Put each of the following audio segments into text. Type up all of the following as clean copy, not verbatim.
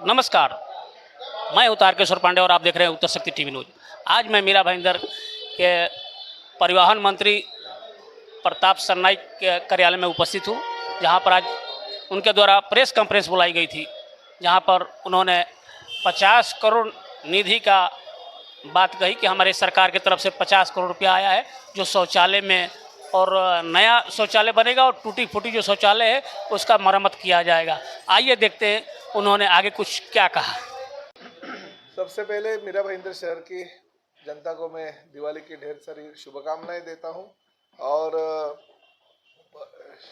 नमस्कार, मैं हूं तारकेश्वर पांडे और आप देख रहे हैं उत्तर शक्ति टीवी न्यूज। आज मैं मीरा भाईंदर के परिवहन मंत्री प्रताप सरनाईक के कार्यालय में उपस्थित हूं, जहां पर आज उनके द्वारा प्रेस कॉन्फ्रेंस बुलाई गई थी, जहां पर उन्होंने 50 करोड़ निधि का बात कही कि हमारे सरकार की तरफ से 50 करोड़ रुपया आया है, जो शौचालय में और नया शौचालय बनेगा और टूटी फूटी जो शौचालय है उसका मरम्मत किया जाएगा। आइए देखते हैं उन्होंने आगे कुछ क्या कहा। सबसे पहले मीरा भाईंदर शहर की जनता को मैं दिवाली की ढेर सारी शुभकामनाएं देता हूं और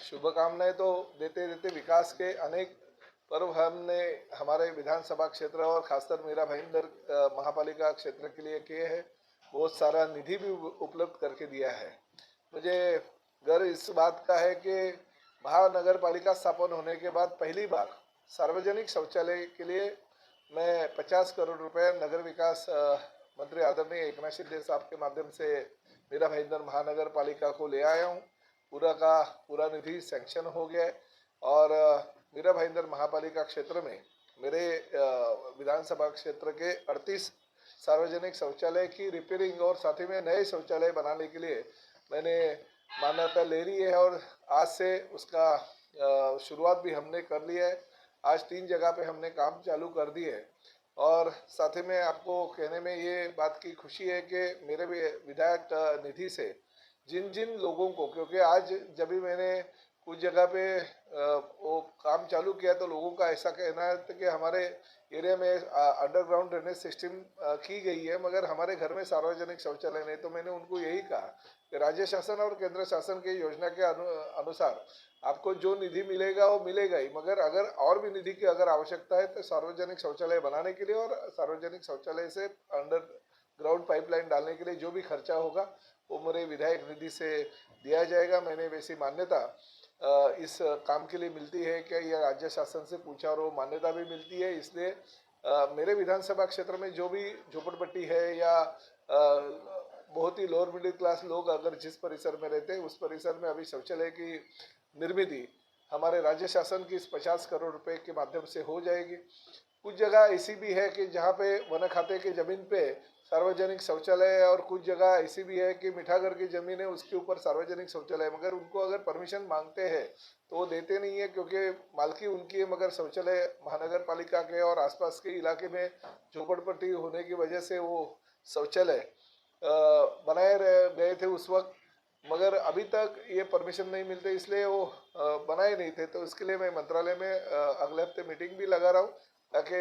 शुभकामनाएं तो देते देते विकास के अनेक पर्व हमने हमारे विधानसभा क्षेत्र और खासकर मीरा भाईंदर महापालिका क्षेत्र के लिए किए हैं। बहुत सारा निधि भी उपलब्ध करके दिया है। मुझे गर्व इस बात का है कि महानगर पालिका स्थापन होने के बाद पहली बार सार्वजनिक शौचालय के लिए मैं 50 करोड़ रुपए नगर विकास मंत्री आदरणीय एकनाथ शिंदे साहब के माध्यम से मीरा भाईंदर महानगर पालिका को ले आया हूँ। पूरा का पूरा निधि सैंक्शन हो गया है और मीरा भाईंदर महापालिका क्षेत्र में मेरे विधानसभा क्षेत्र के 38 सार्वजनिक शौचालय की रिपेयरिंग और साथ ही में नए शौचालय बनाने के लिए मैंने मान्यता ले ली है और आज से उसका शुरुआत भी हमने कर ली है। आज 3 जगह पे हमने काम चालू कर दिए है और साथ ही में आपको कहने में ये बात की खुशी है कि मेरे विधायक निधि से जिन जिन लोगों को, क्योंकि आज जब भी मैंने कुछ जगह पे वो काम चालू किया तो लोगों का ऐसा कहना है कि हमारे एरिया में अंडरग्राउंड ड्रेनेज सिस्टम की गई है मगर हमारे घर में सार्वजनिक शौचालय नहीं। तो मैंने उनको यही कहा कि राज्य शासन और केंद्र शासन की योजना के अनुसार आपको जो निधि मिलेगा वो मिलेगा ही, मगर अगर और भी निधि की अगर आवश्यकता है तो सार्वजनिक शौचालय बनाने के लिए और सार्वजनिक शौचालय से अंडरग्राउंड पाइपलाइन डालने के लिए जो भी खर्चा होगा वो मेरे विधायक निधि से दिया जाएगा। मैंने वैसी मान्यता इस काम के लिए मिलती है कि यह राज्य शासन से पूछा और वो मान्यता भी मिलती है। इसलिए मेरे विधानसभा क्षेत्र में जो भी झोपड़पट्टी है या बहुत ही लोअर मिडिल क्लास लोग अगर जिस परिसर में रहते हैं उस परिसर में अभी शौचालय की निर्मित हमारे राज्य शासन की इस 50 करोड़ रुपए के माध्यम से हो जाएगी। कुछ जगह ऐसी भी है कि जहाँ पे वन खाते की जमीन पे सार्वजनिक शौचालय है और कुछ जगह ऐसी भी है कि मिठागर की जमीन है उसके ऊपर सार्वजनिक शौचालय, मगर उनको अगर परमिशन मांगते हैं तो वो देते नहीं है क्योंकि मालकी उनकी है, मगर शौचालय महानगर पालिका के और आसपास के इलाके में झोपड़पट्टी होने की वजह से वो शौचालय बनाए गए थे उस वक्त, मगर अभी तक ये परमिशन नहीं मिलते इसलिए वो बनाए नहीं थे। तो इसके लिए मैं मंत्रालय में अगले हफ्ते मीटिंग भी लगा रहा हूँ ताकि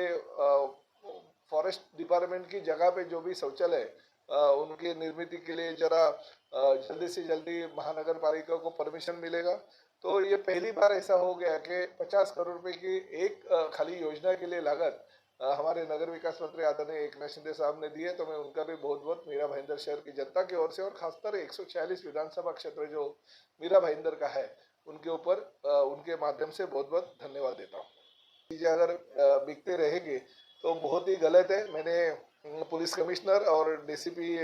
फॉरेस्ट डिपार्टमेंट की जगह पे जो भी शौचालय उनकी निर्मित के लिए जरा जल्दी से जल्दी महानगर पालिका को परमिशन मिलेगा। तो ये पहली बार ऐसा हो गया कि 50 करोड़ रुपए की एक खाली योजना के लिए लागत हमारे नगर विकास मंत्री आदरणीय एकनाथ शिंदे साहब ने दिए। तो मैं उनका भी बहुत बहुत मीरा भाईंदर शहर की जनता की ओर से और खासकर 146 विधानसभा क्षेत्र जो मीरा भाईंदर का है उनके ऊपर उनके माध्यम से बहुत बहुत धन्यवाद देता हूँ। चीज़ें अगर बिकते रहेंगे तो बहुत ही गलत है। मैंने पुलिस कमिश्नर और डीसीपी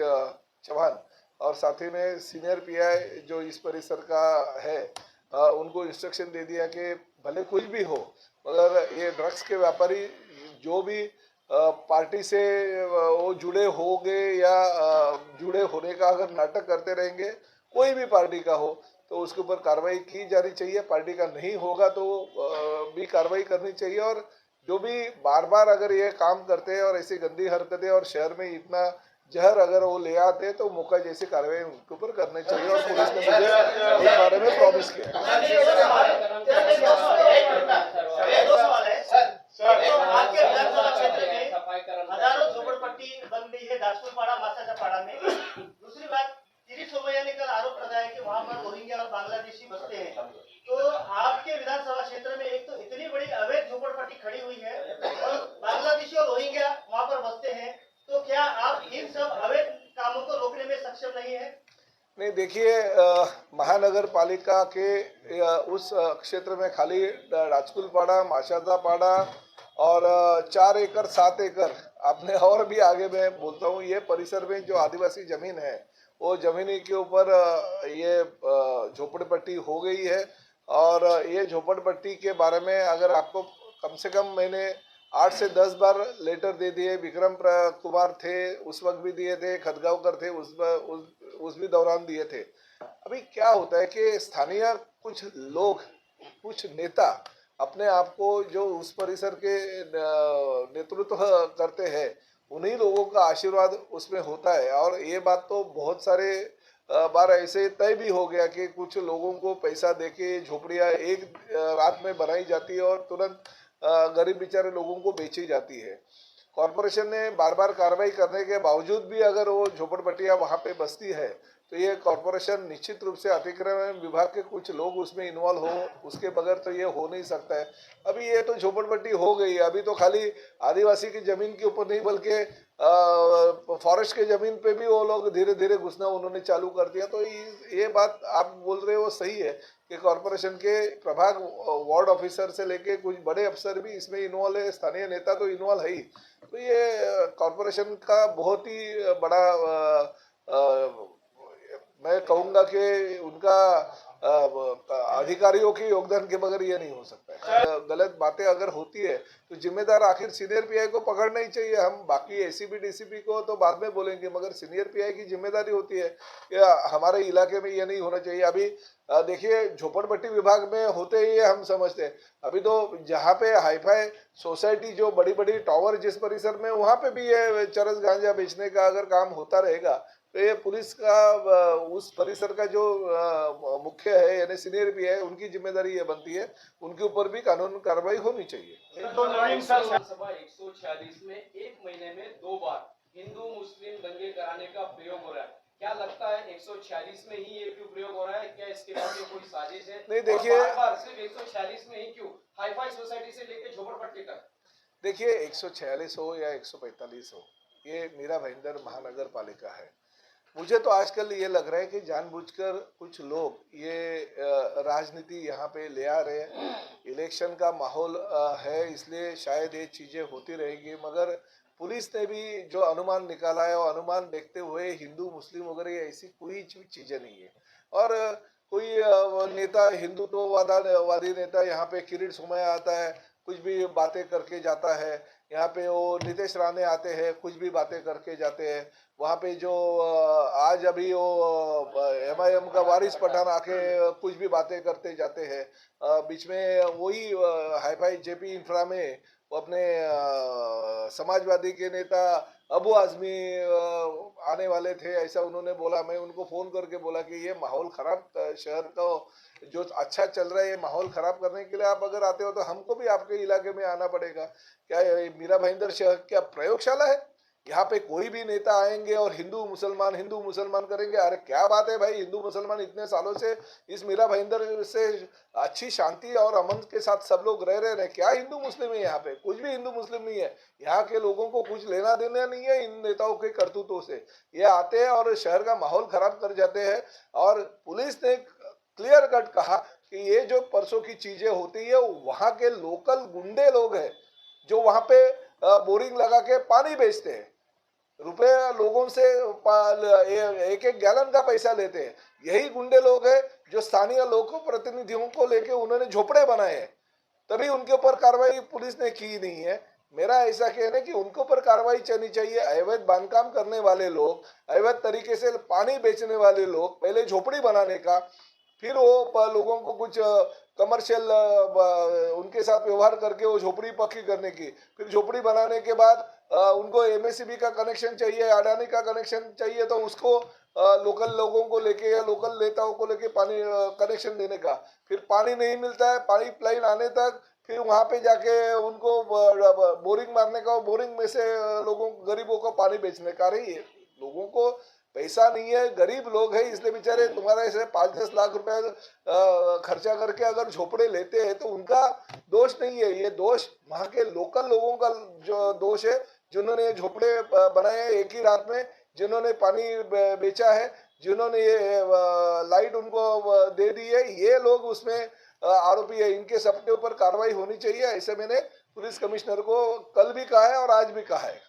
चौहान और साथ ही में सीनियर पीआई जो इस परिसर का है उनको इंस्ट्रक्शन दे दिया कि भले कुछ भी हो मगर ये ड्रग्स के व्यापारी जो भी पार्टी से वो जुड़े होंगे या जुड़े होने का अगर नाटक करते रहेंगे, कोई भी पार्टी का हो तो उसके ऊपर कार्रवाई की जानी चाहिए। पार्टी का नहीं होगा तो भी कार्रवाई करनी चाहिए और जो भी बार बार अगर ये काम करते हैं और ऐसी गंदी हरकतें और शहर में इतना जहर अगर वो ले आते हैं तो मौका जैसी कार्रवाई उनके ऊपर करनी चाहिए और पुलिस ने मुझे इस बारे में प्रॉमिस किया। हजारों झोपड़पट्टी बन गई है दासपुरपाड़ा मासाचा पाड़ा में। दूसरी बात, तिरी सोमैया ने कल आरोप लगाया कि वहां पर रोहिंग्या और बांग्लादेशी बसते हैं। तो आपके विधानसभा क्षेत्र में एक तो इतनी बड़ी अवैध झोपड़पट्टी खड़ी हुई है और बांग्लादेशी और रोहिंग्या वहां पर बसते हैं, तो क्या आप इन सब अवैध कामों को रोकने में सक्षम नहीं है? नहीं, देखिए महानगर पालिका के उस क्षेत्र में खाली राजकुलपाड़ा, माशाजापाड़ा और 4 एकड़ 7 एकड़ आपने और भी आगे मैं बोलता हूँ ये परिसर में जो आदिवासी जमीन है वो जमीनी के ऊपर ये झोपड़पट्टी हो गई है। और ये झोपड़पट्टी के बारे में अगर आपको कम से कम मैंने 8 से 10 बार लेटर दे दिए। विक्रम कुमार थे उस वक्त भी दिए थे, खदगांवकर थे उस भी दौरान दिए थे। अभी क्या होता है कि स्थानीय कुछ लोग, कुछ नेता अपने आप को जो उस परिसर के नेतृत्व करते हैं, उन्हीं लोगों का आशीर्वाद उसमें होता है। और ये बात तो बहुत सारे बार ऐसे तय भी हो गया कि कुछ लोगों को पैसा देके झोपड़ियाँ एक रात में बनाई जाती है और तुरंत गरीब बेचारे लोगों को बेची जाती है। कॉरपोरेशन ने बार बार कार्रवाई करने के बावजूद भी अगर वो झोपड़पट्टियाँ वहाँ पे बसती है, तो ये कॉरपोरेशन निश्चित रूप से अतिक्रमण विभाग के कुछ लोग उसमें इन्वॉल्व हो, उसके बगैर तो ये हो नहीं सकता है। अभी ये तो झोपड़पट्टी हो गई, अभी तो खाली आदिवासी की जमीन के ऊपर नहीं बल्कि फॉरेस्ट के जमीन पे भी वो लोग धीरे धीरे घुसना उन्होंने चालू कर दिया। तो ये बात आप बोल रहे हो सही है कि कॉरपोरेशन के प्रभाग वार्ड ऑफिसर से लेके कुछ बड़े अफसर भी इसमें इन्वॉल्व है, स्थानीय नेता तो इन्वॉल्व है ही। तो ये कॉरपोरेशन का बहुत ही बड़ा मैं कहूँगा कि उनका अधिकारियों के योगदान के बगैर ये नहीं हो सकता है। गलत बातें अगर होती है तो जिम्मेदार आखिर सीनियर पीआई को पकड़ना ही चाहिए। हम बाकी एसीपी डीसीपी को तो बाद में बोलेंगे, मगर सीनियर पीआई की जिम्मेदारी होती है कि हमारे इलाके में ये नहीं होना चाहिए। अभी देखिए झोपड़पट्टी विभाग में होते ही हम समझते हैं, अभी तो जहाँ पे हाईफाई सोसाइटी जो बड़ी बड़ी टावर जिस परिसर में, वहाँ पे भी ये चरस गांजा बेचने का अगर काम होता रहेगा तो ये पुलिस का उस परिसर का जो मुख्य है यानी सीनियर भी है, उनकी जिम्मेदारी ये बनती है, उनके ऊपर भी कानून कार्रवाई होनी चाहिए। तो विधानसभा 146 में एक महीने में 2 बार हिंदू मुस्लिम दंगे कराने का प्रयोग हो रहा है। क्या लगता है 146 में ही ये क्यों प्रयोग हो रहा है? क्या इसके पीछे कोई साजिश है? नहीं देखिए, बार सिर्फ 146 में ही क्यों? हाईफाई सोसाइटी से लेकर झोपड़पट्टी तक। देखिए 146 हो या 145 हो, ये मीरा भाईंदर महानगर पालिका है। मुझे तो आजकल ये लग रहा है कि जानबूझकर कुछ लोग ये राजनीति यहाँ पे ले आ रहे हैं। इलेक्शन का माहौल है, इसलिए शायद ये चीज़ें होती रहेगी। मगर पुलिस ने भी जो अनुमान निकाला है, वो अनुमान देखते हुए हिंदू मुस्लिम वगैरह ऐसी कोई चीज़ें नहीं है। और कोई नेता हिंदुत्ववादी नेता यहाँ पे किरीट सोमैया आता है, कुछ भी बातें करके जाता है। यहाँ पे वो नीतीश राणे आते हैं, कुछ भी बातें करके जाते हैं। वहाँ पे जो आज अभी वो MIM का वारिस पठान आके कुछ भी बातें करते जाते हैं। बीच में वही हाईफाई जेपी इंफ्रा में वो अपने समाजवादी के नेता अबू आजमी आने वाले थे, ऐसा उन्होंने बोला। मैं उनको फ़ोन करके बोला कि ये माहौल ख़राब, शहर का जो अच्छा चल रहा है ये माहौल ख़राब करने के लिए आप अगर आते हो तो हमको भी आपके इलाके में आना पड़ेगा। क्या ये मीरा भाईंदर शहर क्या प्रयोगशाला है? यहाँ पे कोई भी नेता आएंगे और हिंदू मुसलमान करेंगे? अरे क्या बात है भाई, हिंदू मुसलमान इतने सालों से इस मीरा भाईंदर से अच्छी शांति और अमन के साथ सब लोग रह रहे हैं। क्या हिंदू मुस्लिम है यहाँ पे? कुछ भी हिंदू मुस्लिम नहीं है। यहाँ के लोगों को कुछ लेना देना नहीं है इन नेताओं के करतूतों से। ये आते हैं और शहर का माहौल खराब कर जाते हैं। और पुलिस ने क्लियर कट कहा कि ये जो परसों की चीजें होती है, वहाँ के लोकल गुंडे लोग हैं जो वहाँ पे बोरिंग लगा के पानी बेचते हैं, रुपए लोगों से एक एक गैलन का पैसा लेते हैं। यही गुंडे लोग हैं जो स्थानीय लोगों प्रतिनिधियों को लेके उन्होंने झोपड़े बनाए हैं, तभी उनके ऊपर कार्रवाई पुलिस ने की नहीं है। मेरा ऐसा कहना है कि उनके ऊपर कार्रवाई चलनी चाहिए। अवैध बांधकाम करने वाले लोग, अवैध तरीके से पानी बेचने वाले लोग, पहले झोपड़ी बनाने का, फिर वो लोगों को कुछ कमर्शियल उनके साथ व्यवहार करके वो झोपड़ी पक्की करने की, फिर झोपड़ी बनाने के बाद उनको MSCB का कनेक्शन चाहिए, अडानी का कनेक्शन चाहिए, तो उसको लोकल लोगों को लेके या लोकल नेताओं को लेके पानी कनेक्शन देने का, फिर पानी नहीं मिलता है पाइप लाइन आने तक, फिर वहाँ पे जाके उनको बोरिंग मारने का, बोरिंग में से लोगों गरीबों को पानी बेचने का। रही है, लोगों को पैसा नहीं है, गरीब लोग हैं, इसलिए बेचारे तुम्हारे ऐसे 5-10 लाख रुपए खर्चा करके अगर झोपड़े लेते हैं तो उनका दोष नहीं है। ये दोष वहाँ के लोकल लोगों का जो दोष है, जिन्होंने ये झोपड़े बनाए हैं एक ही रात में, जिन्होंने पानी बेचा है, जिन्होंने ये लाइट उनको दे दी है, ये लोग उसमें आरोपी है। इनके सबके ऊपर कार्रवाई होनी चाहिए, ऐसे मैंने पुलिस कमिश्नर को कल भी कहा है और आज भी कहा है।